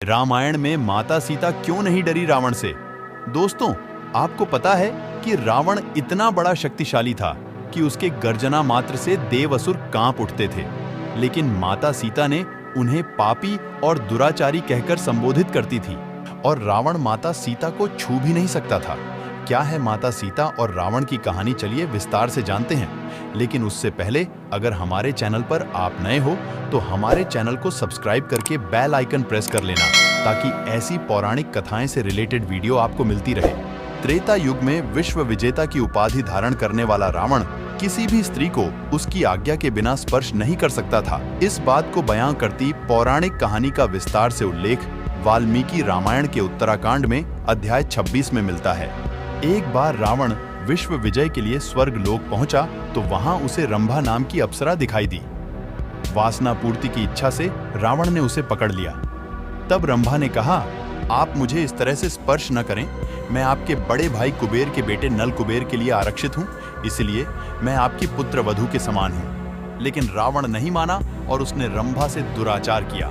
रामायण में माता सीता क्यों नहीं डरी रावण से? दोस्तों, आपको पता है कि रावण इतना बड़ा शक्तिशाली था कि उसके गर्जना मात्र से देव असुर कांप उठते थे, लेकिन माता सीता ने उन्हें पापी और दुराचारी कहकर संबोधित करती थी और रावण माता सीता को छू भी नहीं सकता था। क्या है माता सीता और रावण की कहानी, चलिए विस्तार से जानते हैं। लेकिन उससे पहले अगर हमारे चैनल पर आप नए हो तो हमारे चैनल को सब्सक्राइब करके बेल आइकन प्रेस कर लेना, ताकि ऐसी पौराणिक कथाएं से रिलेटेड वीडियो आपको मिलती रहे। त्रेता युग में विश्व विजेता की उपाधि धारण करने वाला रावण किसी भी स्त्री को उसकी आज्ञा के बिना स्पर्श नहीं कर सकता था। इस बात को बयां करती पौराणिक कहानी का विस्तार से उल्लेख वाल्मीकि रामायण के उत्तराकांड में अध्याय 26 में मिलता है। एक बार रावण विश्व विजय के लिए स्वर्ग लोक पहुंचा तो वहां उसे रंभा नाम की अप्सरा दिखाई दी। वासना पूर्ति की इच्छा से रावण ने उसे पकड़ लिया। तब रंभा ने कहा, आप मुझे इस तरह से स्पर्श न करें, मैं आपके बड़े भाई कुबेर के बेटे नल कुबेर के लिए आरक्षित हूँ, इसलिए मैं आपकी पुत्र वधू के समान हूँ। लेकिन रावण नहीं माना और उसने रंभा से दुराचार किया।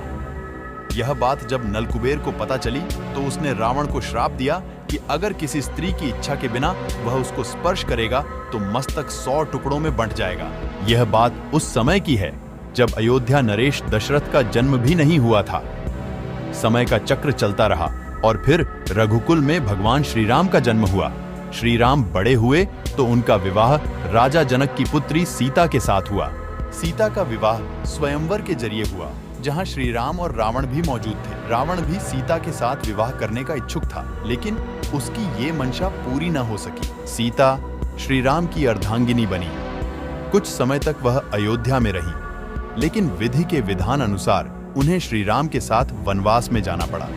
यह बात जब नल कुबेर को पता चली तो उसने रावण को श्राप दिया कि अगर किसी स्त्री की इच्छा के बिना वह उसको स्पर्श करेगा तो मस्तक 100 टुकड़ों में बंट जाएगा। यह बात उस समय की है जब अयोध्या नरेश दशरथ का जन्म भी नहीं हुआ था। समय का चक्र चलता रहा और फिर रघुकुल में भगवान श्री राम का जन्म हुआ। श्री राम बड़े हुए तो उनका विवाह राजा जनक की पुत्री सीता के साथ हुआ। सीता का विवाह स्वयंवर के जरिए हुआ, जहां श्री राम और रावण भी मौजूद थे। रावण भी सीता के साथ विवाह करने का इच्छुक था, लेकिन उसकी ये मंशा पूरी न हो सकी। सीता श्री राम की अर्धांगिनी बनी। कुछ समय तक वह अयोध्या में रही, लेकिन विधि के विधान अनुसार उन्हें श्री राम के साथ वनवास में जाना पड़ा,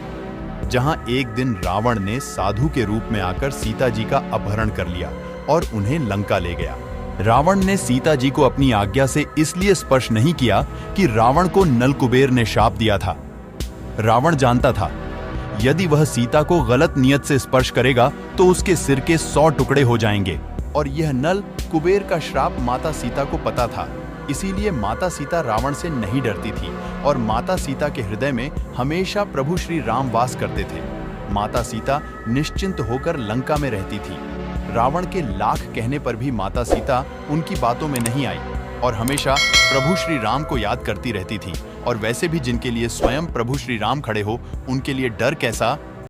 जहां एक दिन रावण ने साधु के रूप में आकर सीता जी का अपहरण कर लिया और उन्हें लंका ले गया। रावण ने सीता जी को अपनी आज्ञा से इसलिए स्पर्श नहीं किया कि रावण को नल कुबेर ने शाप दिया था। रावण जानता था यदि वह सीता को गलत नियत से स्पर्श करेगा तो उसके सिर के 100 टुकड़े हो जाएंगे, और यह नल कुबेर का श्राप माता सीता को पता था। इसीलिए माता सीता रावण से नहीं डरती थी और माता सीता के हृदय में हमेशा प्रभु श्री राम वास करते थे। माता सीता निश्चिंत होकर लंका में रहती थी। रावण के लाख कहने पर भी माता सीता उनकी बातों में नहीं आई और हमेशा प्रभु श्री राम को याद करती रहती थी। और वैसे भी जिनके लिए स्वयं प्रभु श्री राम खड़े हो, उनके लिए डर कैसा